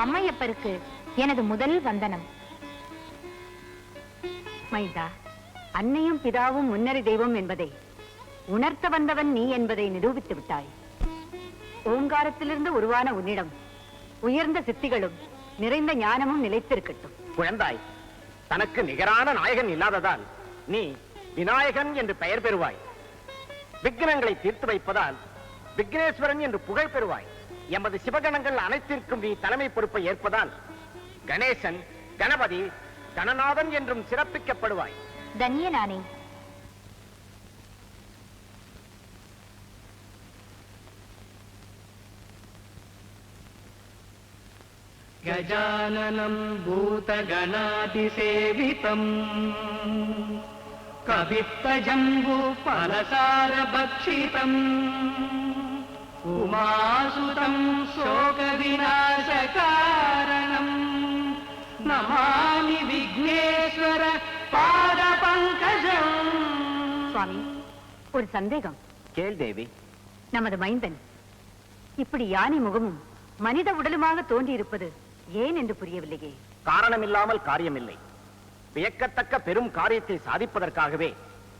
அம்மையப்பருக்கு எனது முதல் வந்தனம். மைந்தா, அன்னையும் பிதாவும் முன்னறி தெய்வம் என்பதை உணர்த்த வந்தவன் நீ என்பதை நிரூபித்து விட்டாய். ஓங்காரத்திலிருந்து உருவான உன்னிடம் உயர்ந்த சித்திகளும் நிறைந்த ஞானமும் நிலைத்திருக்கட்டும். குழந்தாய், தனக்கு நிகரான நாயகன் இல்லாததால் நீ விநாயகன் என்று பெயர் பெறுவாய். விக்னங்களை தீர்த்து வைப்பதால் விக்னேஸ்வரன் என்று புகழ் பெறுவாய். எமது சிவகணங்கள் அனைத்திற்கும் நீ தலைமை பொறுப்பை ஏற்பதால் கணேசன், கணபதி, கணநாதன் என்றும் சிறப்பிக்கப்படுவாய். தன்யனானே. गजाननं भूतगणातिसेवितम् कवित्तजम्बूफलसारभक्षितम् उमासुतं शोकविनाशकारणम् नमामि विघ्नेश्वर पादपङ्कजम्. சுவாமி, ஒரு சந்தேகம். கேள் தேவி. நமது மைந்தன் இப்படி யானை முகமும் மனித உடலுமாக தோன்றியிருப்பது ஏன் என்று புரியவில்லையே. காரணமில்லாமல் காரியமில்லை. வியக்கத்தக்க பெரும் காரியத்தை சாதிப்பதற்காகவே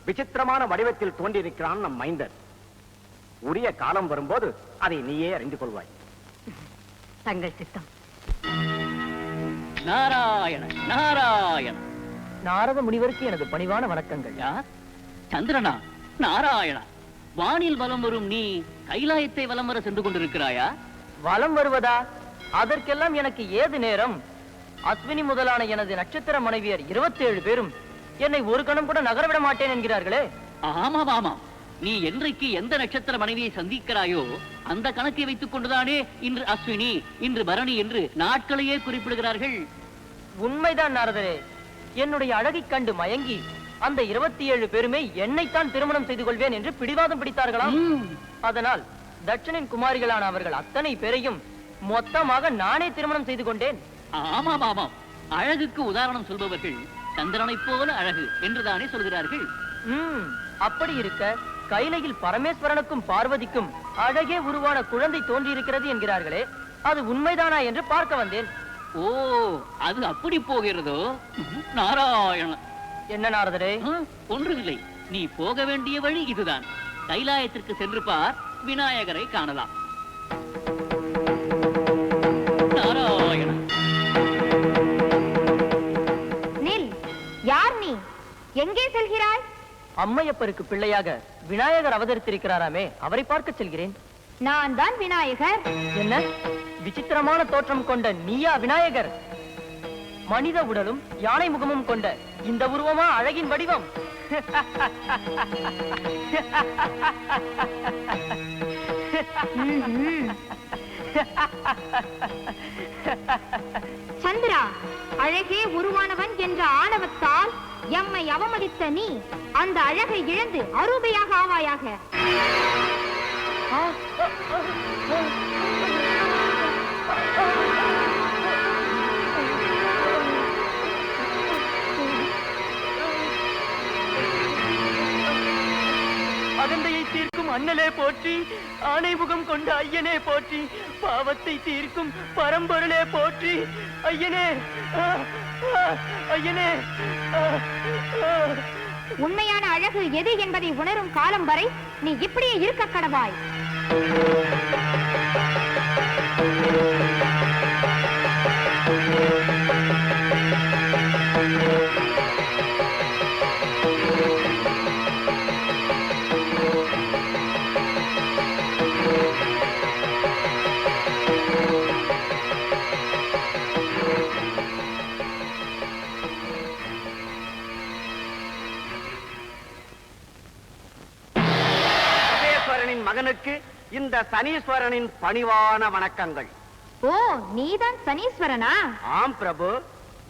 விசித்திரமான வடிவத்தில் தோன்றியிருக்கிறான் நம் மைந்தன். உரிய காலம் வரும்போது அதை நீயே அறிந்து கொள்வாய். தங்கள் சித்தம். நாராயண நாராயண. நாரத முனிவருக்கு எனது பணிவான வணக்கங்கள். யார்? சந்திரனா? நாராயணா, வானில் வலம் வரும் நீ கைலாயத்தை வலம் வர சென்று கொண்டிருக்கிறாயா? வலம் வருவதா? அதற்கெல்லாம் எனக்கு ஏது நேரம்? அஸ்வினி முதலான எனது நட்சத்திர மனைவியர் 27 பேரும் என்னை ஒரு கணம் கூட நகரவிட மாட்டேன் என்கிறார்களே. ஆமாம் ஆமாம், நீ என்றைக்கு எந்த நட்சத்திர மனைவியை சந்திக்கிறாயோ அந்த கணக்கை வைத்துக் கொண்டுதானே இன்று அஸ்வினி, இன்று பரணி என்று நாட்களையே குறிப்பிடுகிறார்கள். உண்மைதான் நாரதரே. என்னுடைய அழகை கண்டு மயங்கி அந்த 27 பேருமே என்னைத்தான் திருமணம் செய்து கொள்வேன் என்று பிடிவாதம் பிடித்தார்களாம். அதனால் தட்சனின் குமாரிகளான அவர்கள் அத்தனை பேரையும் மொத்தமாக நானே திருமணம் செய்து கொண்டேன். ஆமாம் ஆமாம், அழகுக்கு உதாரணம் சொல்பவர்கள் சந்திரனை போல அழகு என்றுதானே சொல்கிறார்கள். அப்படி இருக்க கைலையில் பரமேஸ்வரனுக்கும் பார்வதிக்கும் அழகே உருவான குழந்தை தோன்றியிருக்கிறது என்கிறார்களே, அது உண்மைதானா என்று பார்க்க வந்தேன். ஓ, அது அப்படி போகிறதோ? நாராயண. என்ன நாரதரே? ஒன்றுமில்லை, நீ போக வேண்டிய வழி இதுதான். கைலாயத்திற்கு சென்று பார், விநாயகரை காணலாம். நாராயண. நில். யார் நீ? எங்கே செல்கிறாய்? அம்மையப்பருக்கு பிள்ளையாக விநாயகர் அவதரித்திருக்கிறாராமே, அவரை பார்க்க செல்கிறேன். நான் தான் விநாயகர். என்ன விசித்திரமான தோற்றம் கொண்ட நீயா விநாயகர்? மனித உடலும் யானை முகமும் கொண்ட இந்த உருவமா அழகின் வடிவம்? சந்திரா, அழகே உருவானவன் என்ற ஆணவத்தால் எம்மை அவமதித்த நீ அந்த அழகை இழந்து அரூபையாக ஆவாயாக. அகந்தையை தீர்க்கும் அண்ணலே போற்றி, ஆணை முகம் கொண்ட ஐயனே போற்றி, பாவத்தை தீர்க்கும் பரம்பொருளே போற்றி. ஐயனே, ஐயனே. உண்மையான அழகு எது என்பதை உணரும் காலம் வரை நீ இப்படியே இருக்க கடவாய். மகனுக்கு இந்த சனீஸ்வரனின் பணிவான வணக்கங்கள். ஓ, நீதான் சனீஸ்வரனா? ஆம் பிரபு.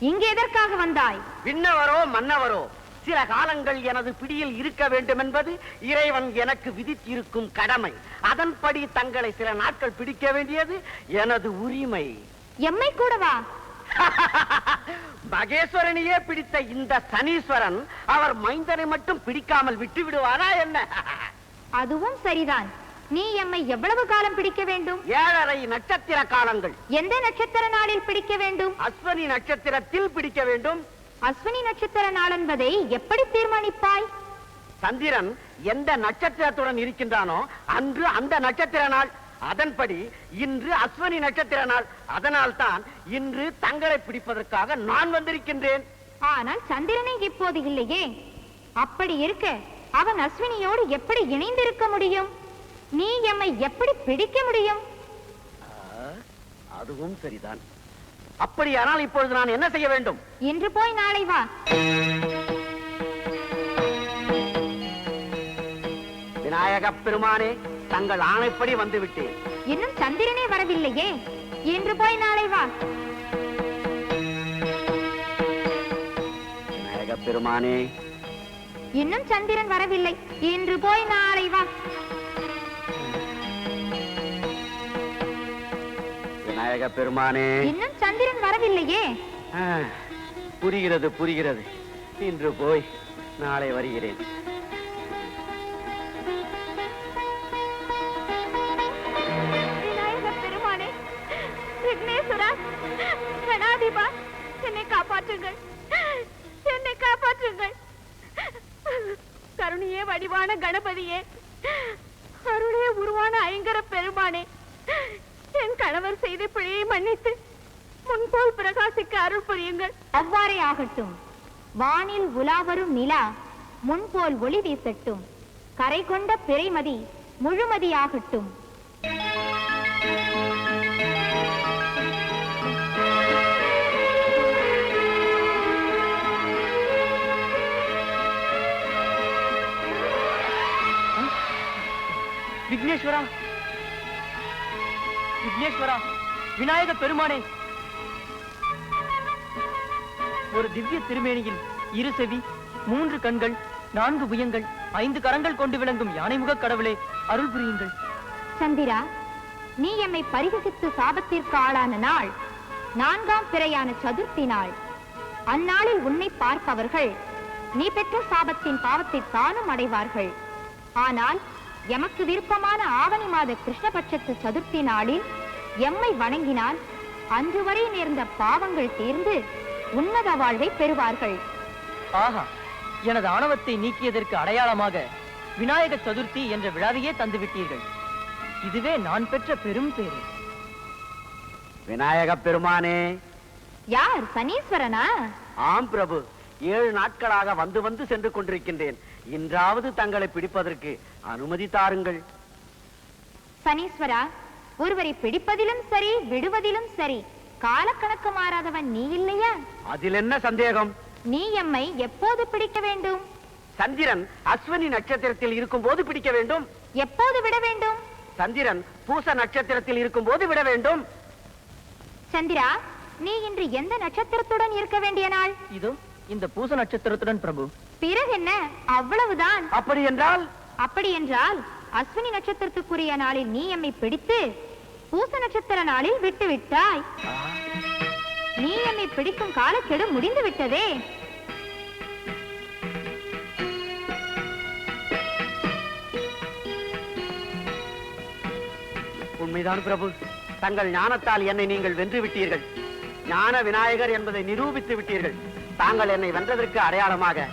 இங்கு எதற்காக வந்தாய்? விண்ணவரோ மன்னவரோ சில காலங்கள் எனது பிடியில் இருக்க வேண்டும் என்பது இறைவன் எனக்கு விதித்திருக்கும் கடமை. அதன்படி தங்களை சில நாட்கள் பிடிக்க வேண்டியது எனது உரிமை. எம்மை கூடவா? மகேஸ்வரனையே பிடித்த இந்த சனீஸ்வரன் அவர் மைந்தனை மட்டும் பிடிக்காமல் விட்டு விடுவாரா என்ன? அதுவும் சரிதான். நீ எம்மை எவ்வளவு காலம் பிடிக்க வேண்டும்? 7.5 நட்சத்திர காலங்கள். எந்த நட்சத்திர நாளில் பிடிக்க வேண்டும்? அஸ்வினி நட்சத்திரத்தில் பிடிக்க வேண்டும். அஸ்வினி நட்சத்திர நாள் என்பதை எப்படி தீர்மானிப்பாய்? சந்திரன் எந்த நட்சத்திரத்துடன் இருக்கின்றானோ அன்று அந்த நட்சத்திர நாள். அதன்படி இன்று அஸ்வினி நட்சத்திர நாள். அதனால் தான் இன்று தங்களை பிடிப்பதற்காக நான் வந்திருக்கின்றேன். ஆனால் சந்திரனை இப்போது இல்லையே. அப்படி இருக்க அவன் அஸ்வினியோடு எப்படி இணைந்திருக்க முடியும்? நீ எம்மை எப்படி பிடிக்க முடியும்? அதுவும் சரிதான். அப்படியானால் இப்பொழுது நான் என்ன செய்ய வேண்டும்? இன்று போய் நாளை வா. விநாயக பெருமானே, தங்கள் ஆணைப்படி வந்துவிட்டேன். இன்னும் சந்திரனே வரவில்லையே. இன்று போய் நாளை வா. விநாயக பெருமானே, இன்னும் சந்திரன் வரவில்லை. இன்று போய் நாளை வா. விநாயக பெருமானே, இன்னும் சந்திரன் வரவில்லையே. புரிகிறது புரிகிறது. இன்று போய் நாளை வருகிறேன். விநாயக பெருமானே, விக்னேஸ்வரா, கணாதிபா, என்னை காப்பாற்றுங்கள், என்னை காப்பாற்றுங்கள். கருணையே வடிவான கணபதியே, அருளே உருவான ஐங்கர பெருமானே, என் கணவர் செய்த பிழையை மன்னித்து முன்போல் பிரகாசிக்க அருள் புரியுங்கள். அவ்வாறே ஆகட்டும். வானில் உலாவரும் நிலா முன்போல் ஒளி வீசட்டும். கரை கொண்ட பிறைமதி முழுமதியாகட்டும். விக்னேஸ்வரா, விக்னேஸ்வரா, விநாயக பெருமானே, ஒரு திவ்ய திருமேனியில் 2 செவி, 3 கண்கள், 4 புயங்கள், 5 கரங்கள் கொண்டு விளங்கும் யானைமுக கடவுளே, அருள் புரியுங்கள். சந்திரா, நீ எம்மை பரிகசித்து சாபத்திற்கு ஆளான நாள் 4ஆம் பிறையான சதுர்த்தி நாள். அந்நாளில் உன்னை பார்ப்பவர்கள் நீ பெற்ற சாபத்தின் பாவத்தை தானும் அடைவார்கள். ஆனால் எமக்கு விருப்பமான ஆவணி மாத கிருஷ்ணபட்சத்து சதுர்த்தி நாளில் எம்மை வணங்கினால் அன்று வரை நேர்ந்த பாவங்கள் தீர்ந்து உன்னத வாழ்வை பெறுவார்கள். ஆஹா, எனது ஆணவத்தை நீக்கியதற்கு அடையாளமாக விநாயக சதுர்த்தி என்ற விழாவையே தந்துவிட்டீர்கள். இதுவே நான் பெற்ற பெரும் பேரு. விநாயக பெருமானே. யார்? சனீஸ்வரனா? ஆம் பிரபு, 7 நாட்களாக வந்து வந்து சென்று கொண்டிருக்கின்றேன். இன்றாவது தங்களை பிடிப்பதற்கு அனுமதி தாருங்கள். சனீஸ்வரா, ஒருவரை பிடிப்பதிலும் சரி விடுவதிலும் சரி காலக்கணக்கு மாறாதவன் நீ இல்லையா? அதில் என்ன சந்தேகம்? நீ எம்மை எப்போது பிடிக்க வேண்டும்? சந்திரன் அஸ்வினி நட்சத்திரத்தில் இருக்கும் போது பிடிக்க வேண்டும். எப்போது விட வேண்டும்? சந்திரன் பூச நட்சத்திரத்தில் இருக்கும் போது விட வேண்டும். சந்திரா, நீ இன்று எந்த நட்சத்திரத்துடன் இருக்க வேண்டிய நாள்? இதோ இந்த பூச நட்சத்திரத்துடன் பிரபு. பிறகு என்ன, அவ்வளவுதான். அப்படி என்றால்? அப்படி என்றால் அஸ்வினி நட்சத்திரத்துக்குரிய நாளில் நீ எம்மை பிடித்து பூச நட்சத்திர நாளில் விட்டு விட்டாய். நீ எம்மை பிடிக்கும் காலக்கெடு முடிந்து விட்டதே. உண்மைதான் பிரபு, தங்கள் ஞானத்தால் என்னை நீங்கள் வென்று விட்டீர்கள். ஞான விநாயகர் என்பதை நிரூபித்து விட்டீர்கள். தாங்கள் என்னை வென்றதற்கு அடையாளமாக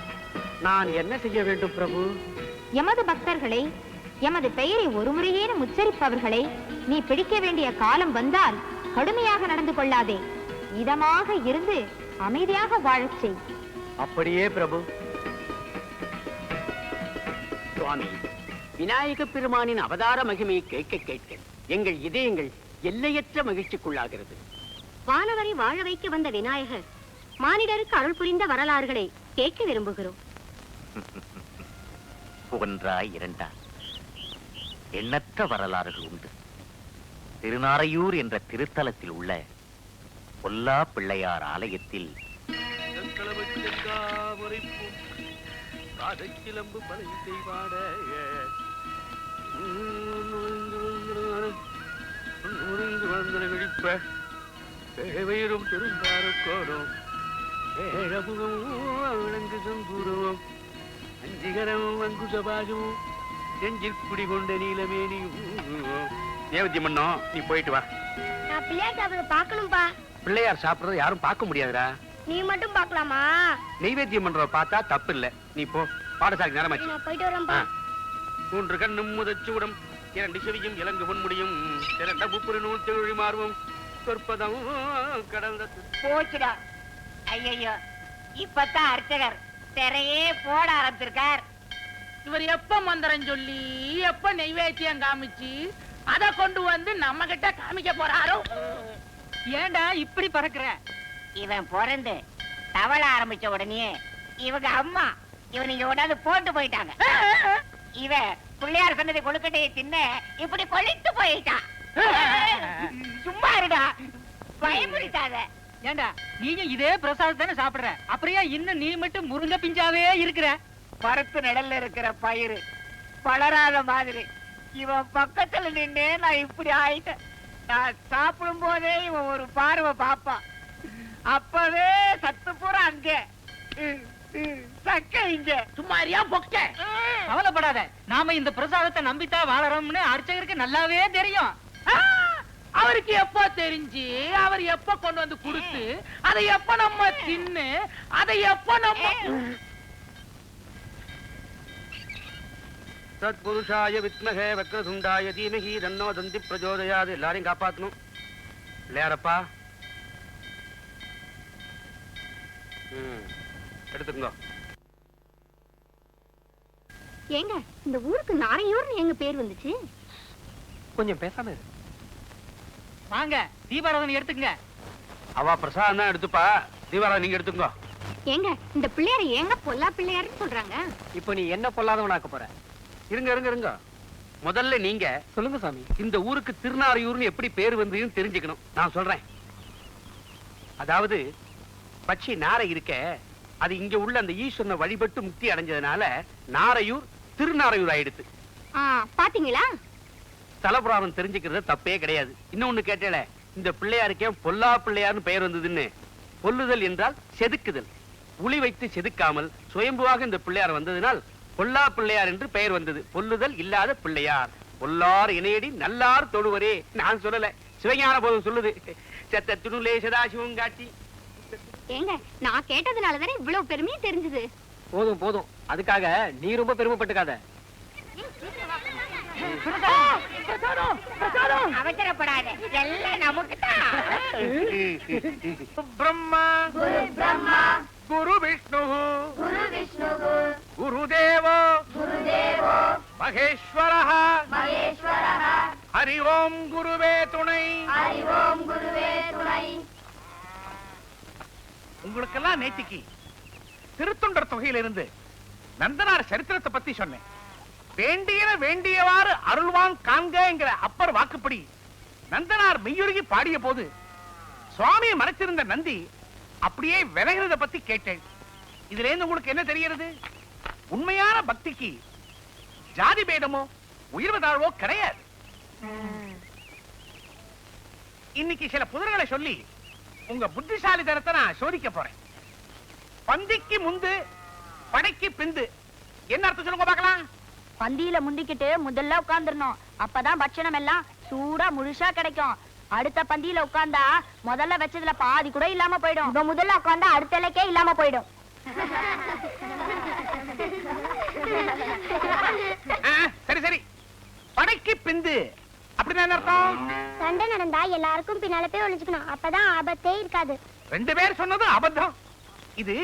நான் என்ன செய்ய வேண்டும் பிரபு? எமது பக்தர்களை, எமது பெயரை ஒருமுறையேனும் உச்சரிப்பவர்களை நீ பிடிக்க வேண்டிய காலம் வந்தால் கடுமையாக நடந்து கொள்ளாதே. இதமாக இருந்து அமைதியாக வாழச் செய். அப்படியே பிரபு. சுவாமி, விநாயக பெருமானின் அவதார மகிமையை கேட்க கேட்க எங்கள் இதயங்கள் எல்லையற்ற மகிழ்ச்சிக்குள்ளாகிறது. வானவரை வாழ வைக்க வந்த விநாயகர் மானிடருக்கு அருள் புரிந்த வரலாறுகளை கேட்க விரும்புகிறோம். ஒன்றாய் இரண்டாய் எண்ணற்ற வரலாறுகள் உண்டு. திருநாரையூர் என்ற திருத்தலத்தில் உள்ள பொல்லா பிள்ளையார் ஆலயத்தில் தேவையும் பெரும்பாருக்கோடும் ஏழமுகம் விளங்கு சங்குருவம் அஞ்சிகரம் அங்குசபாகமும் நெஞ்சில் குடிகொண்ட நீலமேனியும். தேவத்தியம் பண்ணோம், நீ போயிட்டு வா. நான் பிள்ளையார் சாப்பிட பார்க்கணும்பா. பிள்ளையார் சாப்பிடுறத யாரும் பார்க்க முடியாதுடா. நீ மட்டும் பார்க்கலாமா? நைவேத்தியம் பண்றத பார்த்தா தப்பு இல்ல. நீ போ, பாடசாலை நேரமாச்சு. நான் போயிட்டு வரேன்பா. மூன்று கண்ணும் முதச்சூடம், இரண்டு செவியும் இலங்கு பொன்முடியும், இரண்ட முப்புறு நூல் தெழி மாறுவோம், சொற்பதம் கடந்த. போச்சுடா. ஐயோ, இப்பதான் அர்ச்சகர் திரையே போட ஆரம்பிச்சிருக்கார். இவர் எப்ப மந்திரம் சொல்லி எப்ப நெய்வேத்தியம் காமிச்சு அத கொண்டு வந்து நம்ம கிட்ட காமிக்க போறாரோ? ஏண்டா இப்படி பறக்குற? இவன் பிறந்து தவள ஆரம்பிச்ச உடனே இவங்க அம்மா இவன் இங்க உடனே போட்டு போயிட்டாங்க. இவன் பிள்ளையார் சொன்னதை கொழுக்கட்டையை தின்ன இப்படி கொளித்து போயிட்டான். சும்மா இருடா, பயமுடித்தாத. ஏண்டா நீயும் இதே பிரசாதம் தானே சாப்பிடுற, அப்படியே இன்னும் நீ மட்டும் முருங்க பிஞ்சாவே இருக்கிற? பருத்து நிழல்ல இருக்கிற பயிறு வளராத மாதிரி இவன் பக்கத்துல நின்று நான் இப்படி ஆயிட்டேன். நான் சாப்பிடும் போதே இவன் ஒரு பார்வை பாப்பான், அப்பவே சத்து பூரா அங்க சக்க இங்க. சும்மாரியா பொக்க. கவலைப்படாத, நாம இந்த பிரசாதத்தை நம்பித்தான் வாழறோம்னு அர்ச்சகருக்கு நல்லாவே தெரியும். அவருக்கு எப்ப தெரிஞ்சு அவர் எப்ப கொண்டு வந்து கொடுத்து அதை எப்ப நம்ம தின்னு அதை எப்ப நம்ம சத்புருஷாய வித்மஹே வக்ரதுண்டாய தீமஹி தன்னோ தந்தி பிரச்சோதயாது. எல்லாரையும் காப்பாத்தணும். பிள்ளையாரப்பா எடுத்துக்கோ. ஏங்க, இந்த ஊருக்கு நாரையூர்னு எங்க பேர் வந்துச்சு? கொஞ்சம் பேசாம இரு. வாங்க தீபாராதனை எடுத்துக்கங்க. அவ பிரசாதம் தான் எடுத்துப்பா, தீபாவளி நீங்க எடுத்துக்கோ. ஏங்க, இந்த பிள்ளையார ஏங்க பொல்லா பிள்ளையாருன்னு சொல்றாங்க? இப்போ நீ என்ன பொல்லாதவனாக்க போற? இருங்க இருங்க இருங்க. முதல்ல நீங்க சொல்லுங்க சாமி. இந்த ஊருக்கு திருநாரையூர்னு எப்படி பேர் வந்ததுன்னு தெரிஞ்சுக்கணும். நான் சொல்றேன். அதாவது பட்சி நாரை இருக்க, அது இங்க உள்ள அந்த ஈஸ்வரனை வழிபட்டு முக்தி அடைஞ்சதுனால நாரையூர் திருநாரையூர் ஆயிடுத்து. பாத்தீங்களா? தலபுராணம் தெரிஞ்சுக்கிறது தப்பே கிடையாது. இன்னொன்னு கேட்டேல, இந்த பிள்ளையாருக்கே பொல்லா பிள்ளையார்னு பெயர் வந்ததுன்னு. பொல்லுதல் என்றால் செதுக்குதல், உளி வைத்து செதுக்காமல் சுயம்புவாக இந்த பிள்ளையார் வந்ததினால் பொல்லா பிள்ளையார் என்று பெயர் வந்தது. பொல்லுதல் இல்லாத பிள்ளையார், பொல்லார் இணையடி நல்லார் தொழுவரே. நான் சொல்லல, சிவஞான போதும் சொல்லுது. செத்த துணுலே சதாசிவம் காட்டி. ஏங்க, நான் கேட்டதுனாலதானே இவ்வளவு பெருமையா தெரிஞ்சது. போதும் போதும், அதுக்காக நீ ரொம்ப பெருமைப்பட்டுக்காத. அவசரப்படாத, எல்லாம் நமக்கு தான். பிரம்மா குரு விஷ்ணு குருதேவோ மகேஸ்வர ஹரி ஓம் குருவே துணை. உங்களுக்கெல்லாம் நேத்திக்கு திருத்தொண்டர் தொகையிலிருந்து நந்தனார் சரித்திரத்தை பத்தி சொன்னேன். வேண்டியவாறு அருள்வான் காண்க என்கிற அப்பர் வாக்குப்படி நந்தனார் மெய்யுருகி பாடிய போது சுவாமியை மறைச்சிருந்த நந்தி அப்படியே விலகிறத பத்தி கேட்டேன். இதுல இருந்து உங்களுக்கு என்ன தெரிகிறது? உண்மையான பக்திக்கு ஜாதி பேதமோ உயர்வு தாழ்வோ கிடையாது. இன்னைக்கு சில புதிர்களை சொல்லி உங்க புத்திசாலித்தனத்தை நான் சோதிக்க போறேன். பந்திக்கு முந்து படைக்கு பிந்து என்ன அர்த்தம் சொல்லுங்க பார்க்கலாம். பந்தியில முந்திக்கிட்டு முதல்ல உட்கார்ந்துடணும், அப்பதான் பட்சணம் எல்லாம் சூடா முழுசா கிடைக்கும். அடுத்த பந்தியில உட்கார்ந்தா முதல்ல வச்சதுல பாதி கூட இல்லாம போயிடும். இப்ப முதல்ல உட்கார்ந்தா அடுத்த இலைக்கே இல்லாம போயிடும். சரி சரி, படைக்கு பிந்து அப்படின்னா என்ன அர்த்தம்? சண்டை நடந்தா எல்லாருக்கும் பின்னால போய் ஒளிச்சுக்கணும், அப்பதான் ஆபத்தே இருக்காது. ரெண்டு பேர் சொன்னது அபத்தம். இது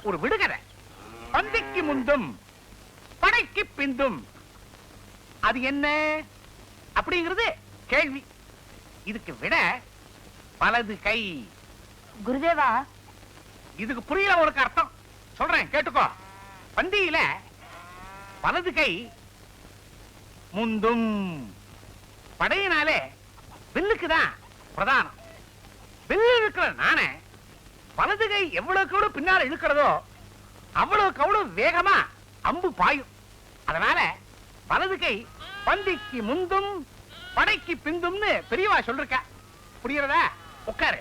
ஒரு விடுகதை. பந்திக்கு முந்தும் படைக்கு பிந்தும் அது என்ன அப்படிங்கிறது கேள்வி. இதுக்கு விட வலது கை. குருதேவா, இதுக்கு புரியல உனக்கு அர்த்தம் சொல்றேன் கேட்டுக்கோ. பந்தியில வலது கை முந்தும். படையினாலே வில்லுக்குதான் பிரதானம். வில்லு இருக்கிற நானே வலது கை எவ்வளவுக்கு பின்னால இழுக்கிறதோ அவ்வளவுக்கு அவ்வளவு வேகமா அம்பு பாயும். அதனால வலது கை பந்திக்கு முந்தும் படைக்கு பிந்தும்னு பெரியவா சொல்லிருக்க. புரியுறதா? உட்காரு.